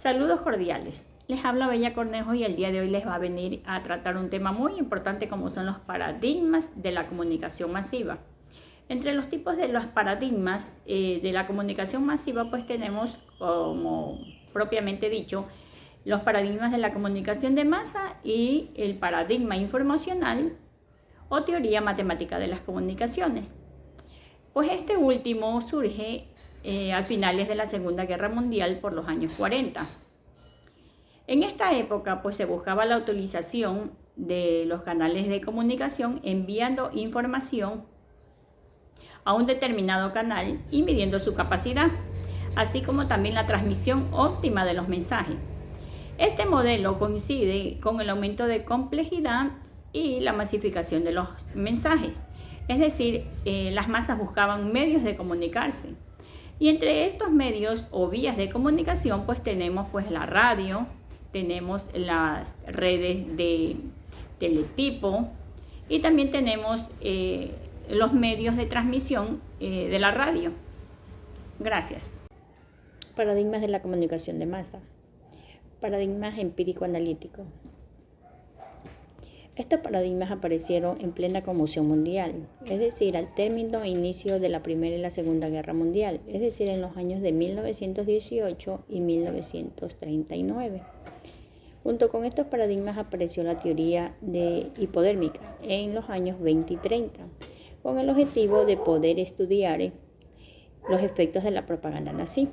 Saludos cordiales. Les habla Bella Cornejo y el día de hoy les va a venir a tratar un tema muy importante como son los paradigmas de la comunicación masiva. Entre los tipos de los paradigmas de la comunicación masiva pues tenemos, como propiamente dicho, los paradigmas de la comunicación de masa y el paradigma informacional o teoría matemática de las comunicaciones. Pues este último surge a finales de la Segunda Guerra Mundial por los años 40. En esta época pues se buscaba la utilización de los canales de comunicación enviando información a un determinado canal y midiendo su capacidad, así como también la transmisión óptima de los mensajes. Este modelo coincide con el aumento de complejidad y la masificación de los mensajes, es decir, las masas buscaban medios de comunicarse. Y entre estos medios o vías de comunicación pues tenemos pues la radio, tenemos las redes de teletipo y también tenemos los medios de transmisión de la radio. Gracias. Paradigmas de la comunicación de masa. Paradigmas empírico-analíticos. Estos paradigmas aparecieron en plena conmoción mundial, es decir, al término e inicio de la Primera y la Segunda Guerra Mundial, es decir, en los años de 1918 y 1939. Junto con estos paradigmas apareció la teoría hipodérmica en los años 20 y 30, con el objetivo de poder estudiar los efectos de la propaganda nazi.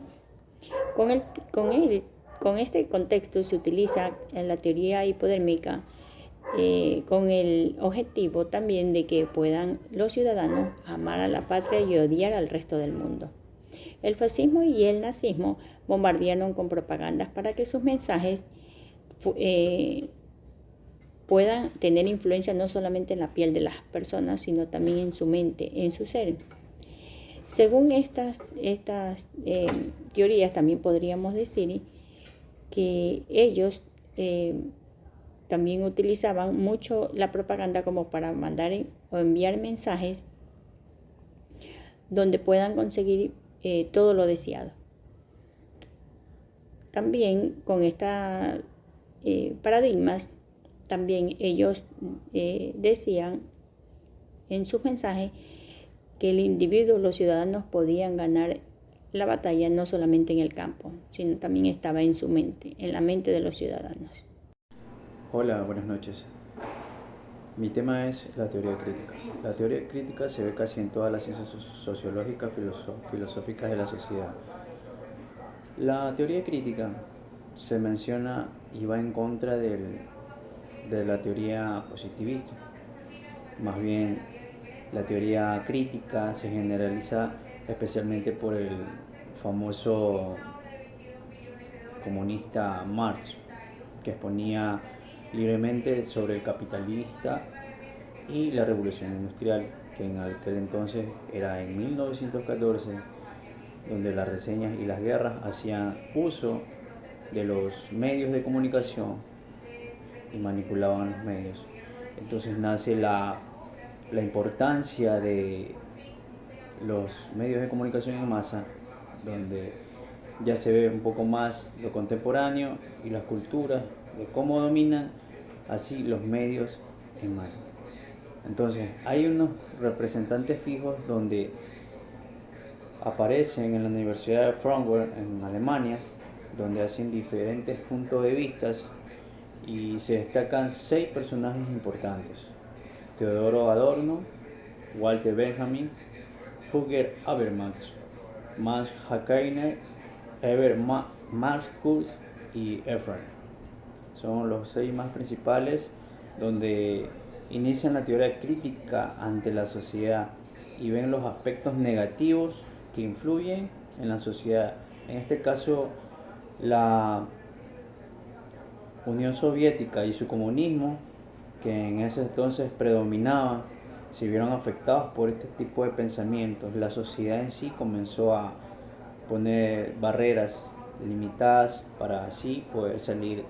Con este contexto se utiliza la teoría hipodérmica con el objetivo también de que puedan los ciudadanos amar a la patria y odiar al resto del mundo. El fascismo y el nazismo bombardearon con propagandas para que sus mensajes puedan tener influencia no solamente en la piel de las personas, sino también en su mente, en su ser. Según estas teorías, también podríamos decir que ellos también utilizaban mucho la propaganda como para mandar o enviar mensajes donde puedan conseguir todo lo deseado. También con estos paradigmas, también ellos decían en sus mensajes que el individuo, los ciudadanos podían ganar la batalla no solamente en el campo, sino también estaba en su mente, en la mente de los ciudadanos. Hola, buenas noches. Mi tema es la teoría crítica. La teoría crítica se ve casi en todas las ciencias sociológicas, filosóficas de la sociedad. La teoría crítica se menciona y va en contra de la teoría positivista. Más bien, la teoría crítica se generaliza especialmente por el famoso comunista Marx, que exponía libremente sobre el capitalista y la revolución industrial, que en aquel entonces era en 1914, donde las reseñas y las guerras hacían uso de los medios de comunicación y manipulaban los medios. Entonces nace la importancia de los medios de comunicación en masa, donde ya se ve un poco más lo contemporáneo y las culturas de cómo dominan así los medios en masa. Entonces hay unos representantes fijos donde aparecen en la Universidad de Frankfurt en Alemania, donde hacen diferentes puntos de vista y se destacan 6 personajes importantes: Teodoro Adorno, Walter Benjamin, Rutger Habermas, Max Horkheimer, Herbert Marcuse y Efraim. Son los 6 más principales, donde inician la teoría crítica ante la sociedad y ven los aspectos negativos que influyen en la sociedad. En este caso, la Unión Soviética y su comunismo, que en ese entonces predominaba, se vieron afectados por este tipo de pensamientos. La sociedad en sí comenzó a poner barreras limitadas para así poder salir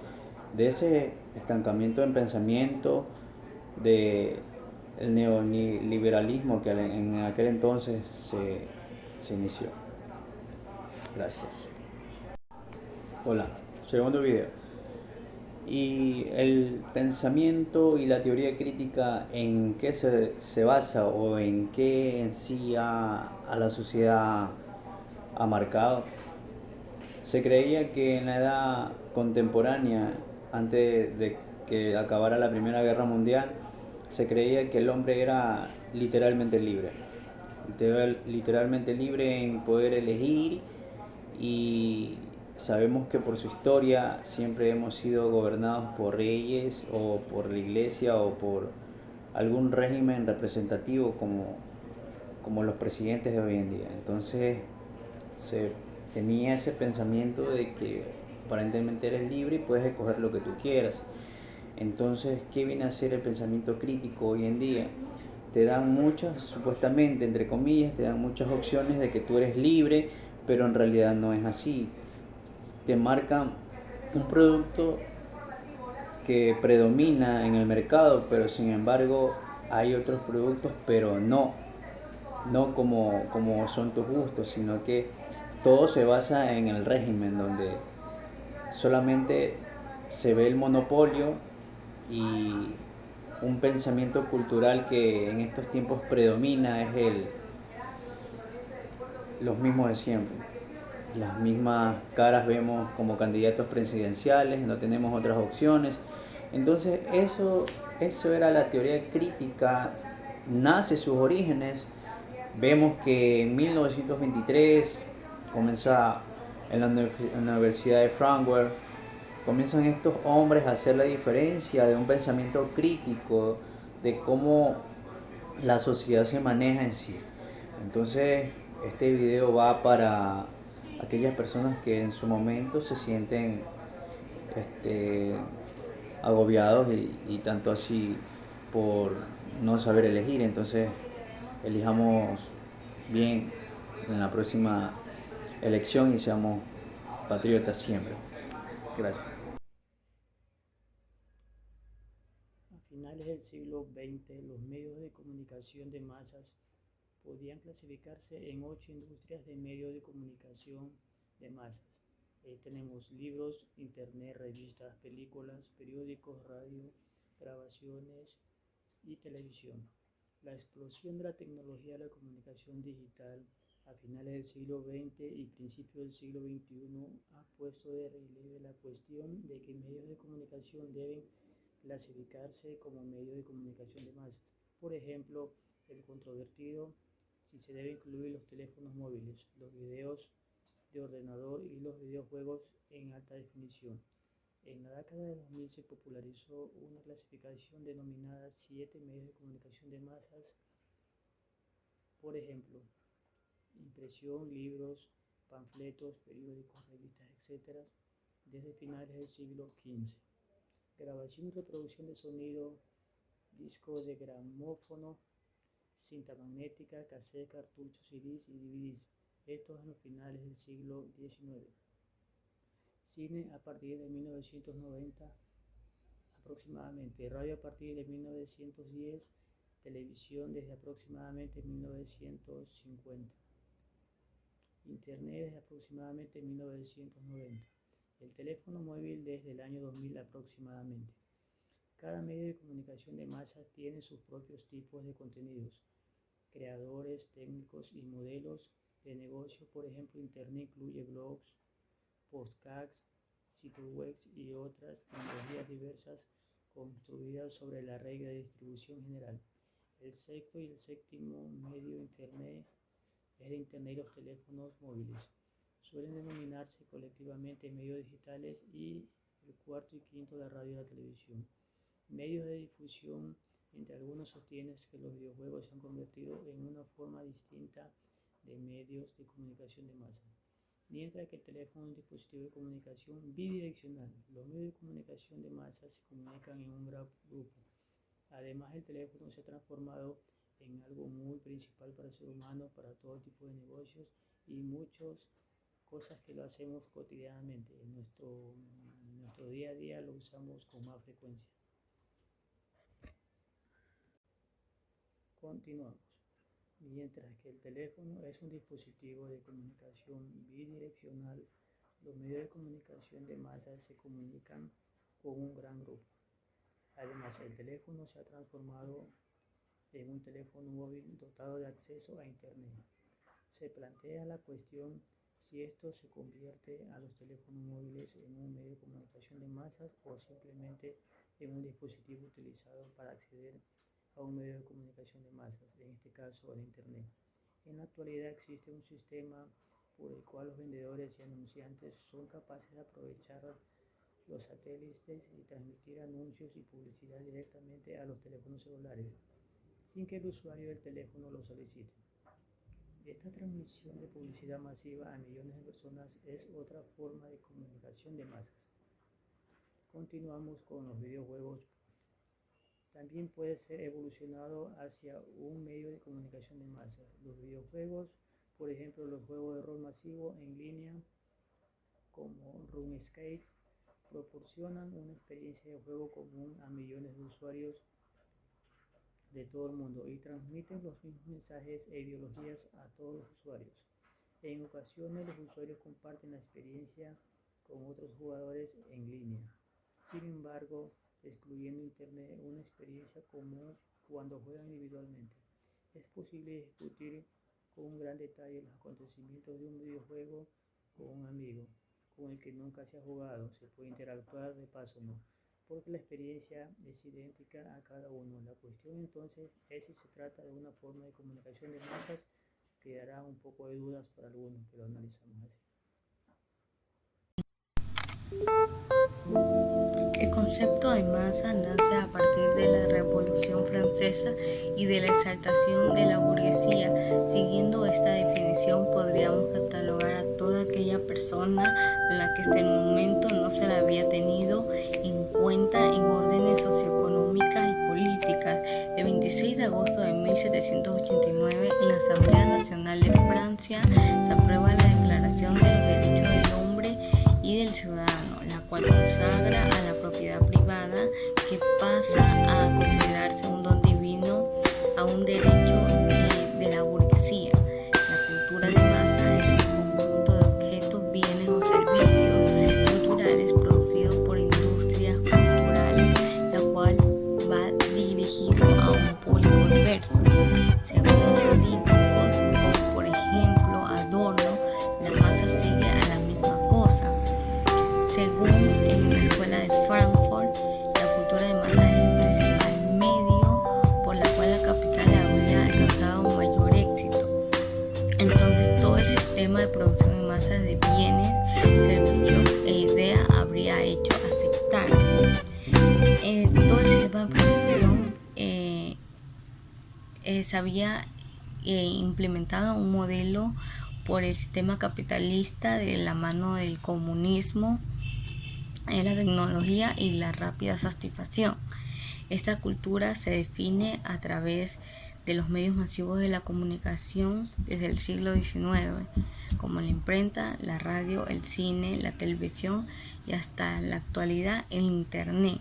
de ese estancamiento en pensamiento del neoliberalismo que en aquel entonces se inició. Gracias. Hola, segundo video. Y el pensamiento y la teoría crítica, ¿en qué se basa o en qué en sí a la sociedad ha marcado? Se creía que en la edad contemporánea, antes de que acabara la Primera Guerra Mundial, se creía que el hombre era literalmente libre. Literalmente libre en poder elegir, y sabemos que por su historia siempre hemos sido gobernados por reyes o por la iglesia o por algún régimen representativo como los presidentes de hoy en día. Entonces se tenía ese pensamiento de que aparentemente eres libre y puedes escoger lo que tú quieras. Entonces, ¿qué viene a ser el pensamiento crítico hoy en día? Te dan muchas, supuestamente, entre comillas, te dan muchas opciones de que tú eres libre, pero en realidad no es así. Te marcan un producto que predomina en el mercado, pero sin embargo hay otros productos, pero no como son tus gustos, sino que todo se basa en el régimen, donde solamente se ve el monopolio y un pensamiento cultural que en estos tiempos predomina es los mismos de siempre. Las mismas caras vemos como candidatos presidenciales, no tenemos otras opciones. Entonces eso era la teoría crítica, nace sus orígenes. Vemos que en 1923 comienza en la Universidad de Frankfurt, comienzan estos hombres a hacer la diferencia de un pensamiento crítico de cómo la sociedad se maneja en sí. Entonces, este video va para aquellas personas que en su momento se sienten este, agobiados y tanto así por no saber elegir. Entonces, elijamos bien en la próxima elección y seamos patriotas siempre. Gracias. A finales del siglo XX, los medios de comunicación de masas podían clasificarse en 8 industrias de medios de comunicación de masas. Tenemos libros, internet, revistas, películas, periódicos, radio, grabaciones y televisión. La explosión de la tecnología de la comunicación digital a finales del siglo XX y principios del siglo XXI ha puesto de relieve la cuestión de que medios de comunicación deben clasificarse como medios de comunicación de masas. Por ejemplo, el controvertido si se debe incluir los teléfonos móviles, los videos de ordenador y los videojuegos en alta definición. En la década de 2000 se popularizó una clasificación denominada 7 medios de comunicación de masas, por ejemplo, impresión, libros, panfletos, periódicos, revistas, etc., desde finales del siglo XV. Grabación y reproducción de sonido, discos de gramófono, cinta magnética, cassette, cartuchos, CDs y DVDs, estos en los finales del siglo XIX. Cine a partir de 1990 aproximadamente, radio a partir de 1910, televisión desde aproximadamente 1950, internet desde aproximadamente 1990, el teléfono móvil desde el año 2000 aproximadamente. Cada medio de comunicación de masas tiene sus propios tipos de contenidos, creadores, técnicos y modelos de negocio. Por ejemplo, internet incluye blogs, podcasts, sitios web y otras tecnologías diversas construidas sobre la regla de distribución general. El sexto y el séptimo medio internet es el internet y los teléfonos móviles. Suelen denominarse colectivamente medios digitales, y el cuarto y quinto la radio y la televisión. Medios de difusión. Entre algunos sostienen que los videojuegos se han convertido en una forma distinta de medios de comunicación de masa, mientras que el teléfono es un dispositivo de comunicación bidireccional. Los medios de comunicación de masa se comunican en un gran grupo. Además, el teléfono se ha transformado en algo muy principal para el ser humano, para todo tipo de negocios y muchas cosas que lo hacemos cotidianamente. En nuestro día a día lo usamos con más frecuencia. Continuamos. Mientras que el teléfono es un dispositivo de comunicación bidireccional, Los medios de comunicación de masas se comunican con un gran grupo. Además, el teléfono se ha transformado en un teléfono móvil dotado de acceso a Internet. Se plantea la cuestión si esto se convierte a los teléfonos móviles en un medio de comunicación de masas o simplemente en un dispositivo utilizado para acceder a un medio de comunicación de masas, en este caso el Internet. En la actualidad existe un sistema por el cual los vendedores y anunciantes son capaces de aprovechar los satélites y transmitir anuncios y publicidad directamente a los teléfonos celulares, sin que el usuario del teléfono lo solicite. Esta transmisión de publicidad masiva a millones de personas es otra forma de comunicación de masas. Continuamos con los videojuegos. También puede ser evolucionado hacia un medio de comunicación de masas. Los videojuegos, por ejemplo, los juegos de rol masivo en línea como RuneScape, proporcionan una experiencia de juego común a millones de usuarios de todo el mundo y transmiten los mismos mensajes e ideologías a todos los usuarios. En ocasiones los usuarios comparten la experiencia con otros jugadores en línea. Sin embargo, excluyendo Internet, una experiencia común cuando juegan individualmente. Es posible discutir con gran detalle los acontecimientos de un videojuego con un amigo con el que nunca se ha jugado. Se puede interactuar, de paso no, porque la experiencia es idéntica a cada uno. La cuestión entonces es si se trata de una forma de comunicación de masas. Quedará un poco de dudas para algunos, pero analizamos así. El concepto de masa nace a partir de la Revolución Francesa y de la exaltación de la burguesía. Siguiendo esta definición, podríamos catalogar a toda aquella persona a la que hasta el momento no se la había tenido en cuenta en órdenes socioeconómicas y políticas. El 26 de agosto de 1789, en la Asamblea Nacional de Francia, se aprueba la Declaración de los Derechos del Hombre y del Ciudadano, la cual consagra a la propiedad privada, que pasa a considerarse un don divino, a un derecho de la burguesía. La cultura de masa es un conjunto de objetos, bienes o servicios culturales producidos por industrias culturales, la cual va dirigido a un público diverso. Según los críticos, como por ejemplo Adorno, la masa sigue a la misma cosa. Según en la escuela de Frankfurt, la cultura de masas es el principal medio por la cual la capital habría alcanzado un mayor éxito. Entonces, todo el sistema de producción en masas de bienes, servicios e ideas habría hecho aceptar. Todo el sistema de producción se había implementado un modelo por el sistema capitalista de la mano del comunismo, la tecnología y la rápida satisfacción. Esta cultura se define a través de los medios masivos de la comunicación desde el siglo XIX, como la imprenta, la radio, el cine, la televisión y hasta la actualidad el Internet.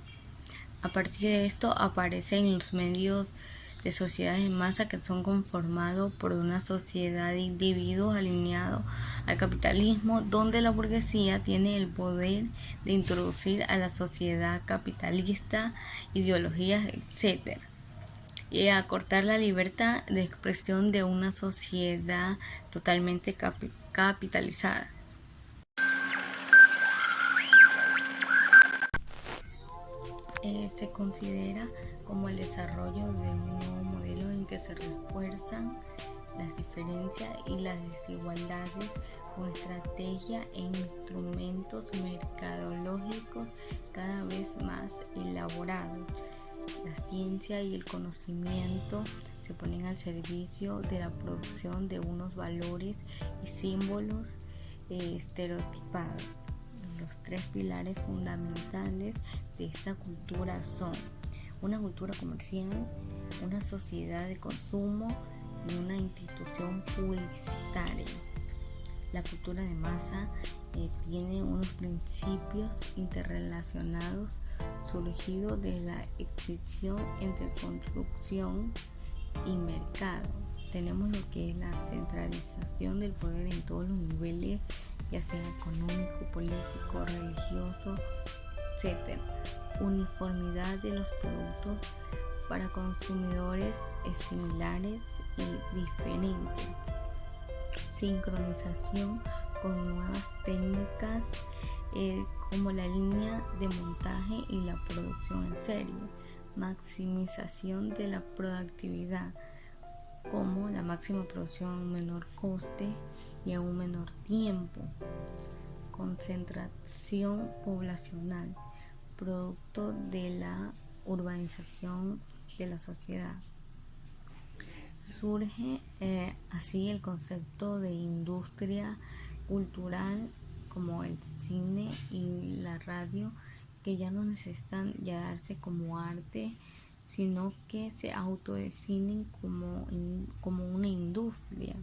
A partir de esto aparecen los medios de sociedades en masa, que son conformados por una sociedad de individuos alineados al capitalismo, donde la burguesía tiene el poder de introducir a la sociedad capitalista ideologías, etc., y acortar la libertad de expresión de una sociedad totalmente capitalizada. Se considera como el desarrollo de un nuevo modelo en que se refuerzan las diferencias y las desigualdades con estrategia e instrumentos mercadológicos cada vez más elaborados. La ciencia y el conocimiento se ponen al servicio de la producción de unos valores y símbolos estereotipados. Los tres pilares fundamentales de esta cultura son una cultura comercial, una sociedad de consumo y una institución publicitaria. La cultura de masa tiene unos principios interrelacionados surgidos de la escisión entre construcción y mercado. Tenemos lo que es la centralización del poder en todos los niveles ya sea económico, político, religioso, etc. Uniformidad de los productos para consumidores similares y diferentes. Sincronización con nuevas técnicas como la línea de montaje y la producción en serie. Maximización de la productividad como la máxima producción a un menor coste y a un menor tiempo. Concentración poblacional, producto de la urbanización de la sociedad. Surge así el concepto de industria cultural como el cine y la radio, que ya no necesitan ya darse como arte, sino que se autodefinen como una industria.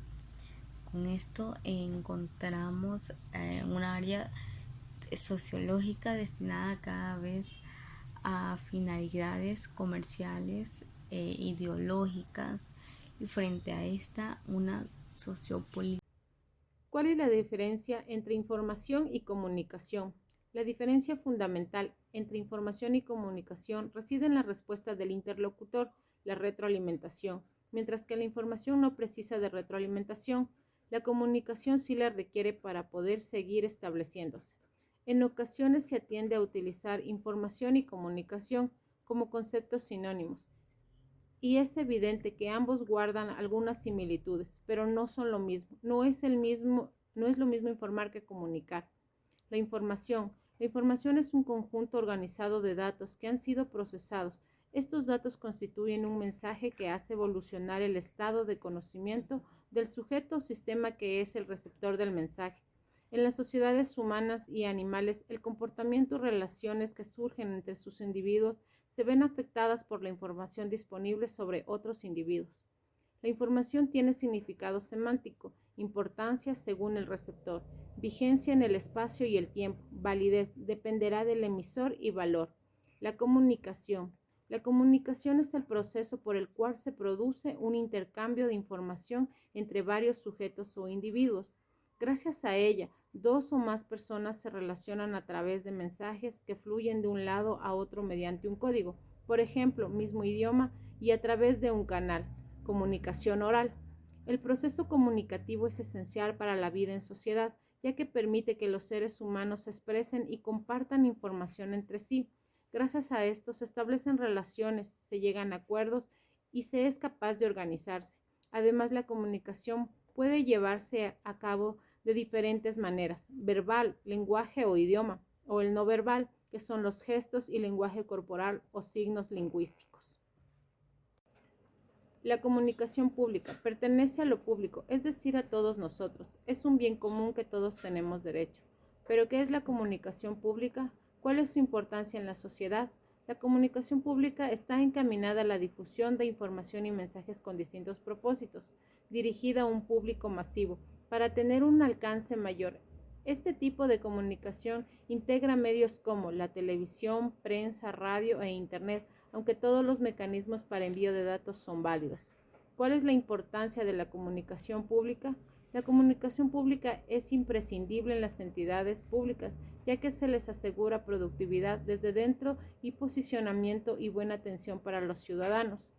Con esto encontramos un área sociológica destinada cada vez a finalidades comerciales, ideológicas, y frente a esta una sociopolítica. ¿Cuál es la diferencia entre información y comunicación? La diferencia fundamental entre información y comunicación reside en la respuesta del interlocutor, la retroalimentación, mientras que la información no precisa de retroalimentación. La comunicación sí la requiere para poder seguir estableciéndose. En ocasiones se atiende a utilizar información y comunicación como conceptos sinónimos, y es evidente que ambos guardan algunas similitudes, pero no son lo mismo. No es lo mismo informar que comunicar. La información es un conjunto organizado de datos que han sido procesados. Estos datos constituyen un mensaje que hace evolucionar el estado de conocimiento del sujeto o sistema que es el receptor del mensaje. En las sociedades humanas y animales, el comportamiento y relaciones que surgen entre sus individuos se ven afectadas por la información disponible sobre otros individuos. La información tiene significado semántico, importancia según el receptor, vigencia en el espacio y el tiempo, validez dependerá del emisor y valor. La comunicación es el proceso por el cual se produce un intercambio de información entre varios sujetos o individuos. Gracias a ella, dos o más personas se relacionan a través de mensajes que fluyen de un lado a otro mediante un código, por ejemplo, mismo idioma, y a través de un canal, comunicación oral. El proceso comunicativo es esencial para la vida en sociedad, ya que permite que los seres humanos se expresen y compartan información entre sí. Gracias a esto se establecen relaciones, se llegan a acuerdos y se es capaz de organizarse. Además, la comunicación puede llevarse a cabo de diferentes maneras: verbal, lenguaje o idioma, o el no verbal, que son los gestos y lenguaje corporal o signos lingüísticos. La comunicación pública pertenece a lo público, es decir, a todos nosotros. Es un bien común que todos tenemos derecho. ¿Pero qué es la comunicación pública? ¿Cuál es su importancia en la sociedad? La comunicación pública está encaminada a la difusión de información y mensajes con distintos propósitos, dirigida a un público masivo, para tener un alcance mayor. Este tipo de comunicación integra medios como la televisión, prensa, radio e internet, aunque todos los mecanismos para envío de datos son válidos. ¿Cuál es la importancia de la comunicación pública? La comunicación pública es imprescindible en las entidades públicas, ya que se les asegura productividad desde dentro y posicionamiento y buena atención para los ciudadanos.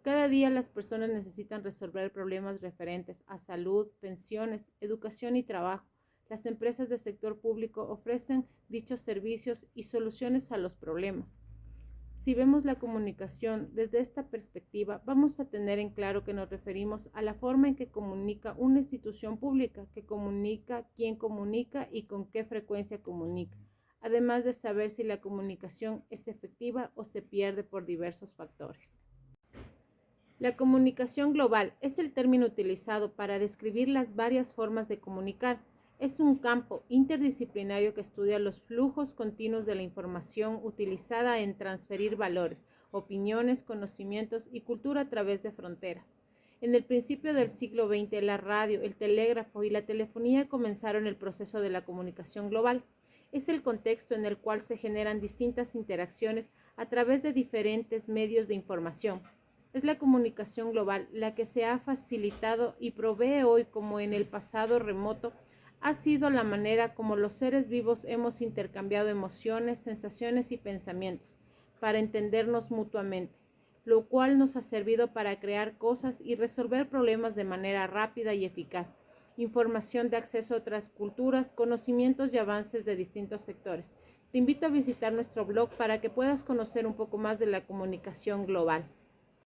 Cada día las personas necesitan resolver problemas referentes a salud, pensiones, educación y trabajo. Las empresas del sector público ofrecen dichos servicios y soluciones a los problemas. Si vemos la comunicación desde esta perspectiva, vamos a tener en claro que nos referimos a la forma en que comunica una institución pública, que comunica, quién comunica y con qué frecuencia comunica, además de saber si la comunicación es efectiva o se pierde por diversos factores. La comunicación global es el término utilizado para describir las varias formas de comunicar. Es un campo interdisciplinario que estudia los flujos continuos de la información utilizada en transferir valores, opiniones, conocimientos y cultura a través de fronteras. En el principio del siglo XX, la radio, el telégrafo y la telefonía comenzaron el proceso de la comunicación global. Es el contexto en el cual se generan distintas interacciones a través de diferentes medios de información. Es la comunicación global la que se ha facilitado y provee hoy, como en el pasado remoto, ha sido la manera como los seres vivos hemos intercambiado emociones, sensaciones y pensamientos para entendernos mutuamente, lo cual nos ha servido para crear cosas y resolver problemas de manera rápida y eficaz, información de acceso a otras culturas, conocimientos y avances de distintos sectores. Te invito a visitar nuestro blog para que puedas conocer un poco más de la comunicación global.